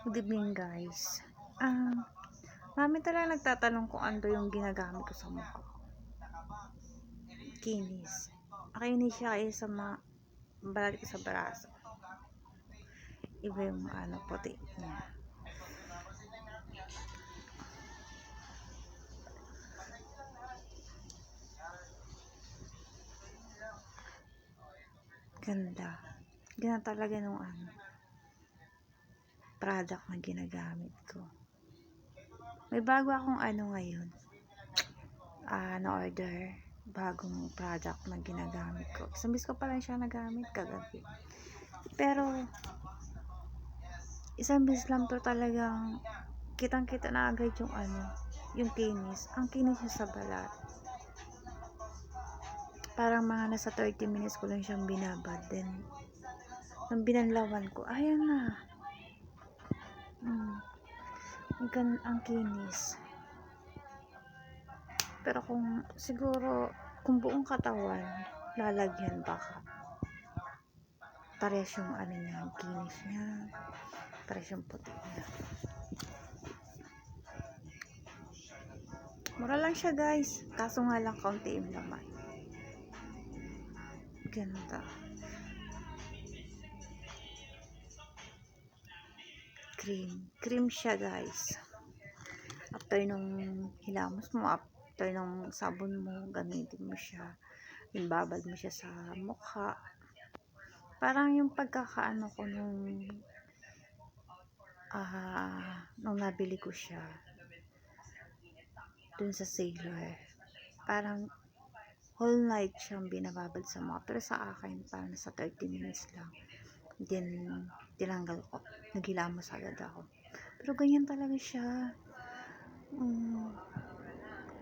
Good evening guys. Marami talaga nagtatanong kung ano yung ginagamit ko sa mukha. Kinis. Makinis siya kaya sa balat ko sa braso. Iba yung puti niya. Ganda. Ganda talaga nung product na ginagamit ko. May bago akong ngayon. Na-order. Bagong product na ginagamit ko. Isang bis ko pa lang siya nagamit kagabi. Pero, isang bis lang to talagang kitang-kita na agad yung kinis. Ang kinis niya sa balat. Parang mga nasa 30 minutes ko lang siyang binabad. Then, nang binanlawan ko, ayan na. Ang kinis. Pero kung buong katawan, lalagyan baka. Parehas yung niya, ang kinis niya. Parehas yung puti niya. Mura lang siya guys. Kaso nga lang kaunti yung laman. Ganda. Cream siya guys. After nung hilamos mo, after nung sabon mo, gamitin mo siya. Ibabad mo siya sa mukha. Parang yung pagkakaano ko nung nabili ko siya dun sa Sailor. Parang whole night siyang binababad sa mukha. Pero sa akin, parang nasa 30 minutes lang. Then, tinanggal ko. Naghilamos agad ako. Pero ganyan talaga siya.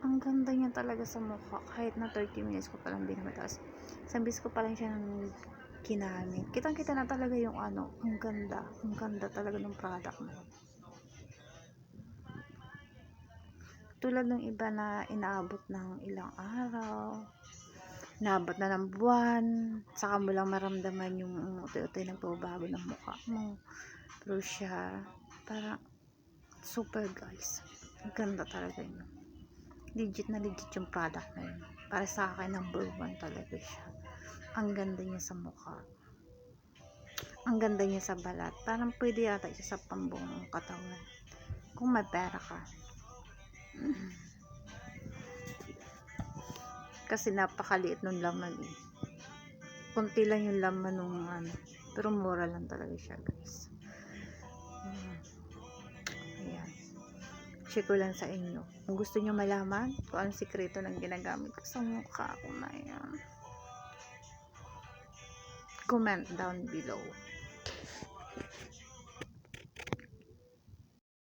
Ang ganda niya talaga sa mukha. Kahit na 30 minutes ko palang binabataas. Sambis ko palang siya ng kinamit. Kitang-kita na talaga yung ang ganda. Ang ganda talaga ng product mo. Tulad ng iba na inaabot ng ilang araw. Inaabot na ng buwan. Saka mo lang maramdaman yung utoy-utoy na pagbabago ng mukha mo. Pero siya, parang super guys. Ang ganda talaga yun. Legit na legit yung product na yun. Para sa akin, number 1 talaga siya. Ang ganda niya sa mukha. Ang ganda niya sa balat. Parang pwede yata siya sa pambuong katawan. Kung may pera ka. Kasi napakaliit nung laman eh. Kunti lang yung laman nung pero mura lang talaga siya guys. Ayan. Share ko lang sa inyo. Kung gusto nyo malaman kung anong sikreto ng ginagamit ko sa mukha ko na yan, comment down below.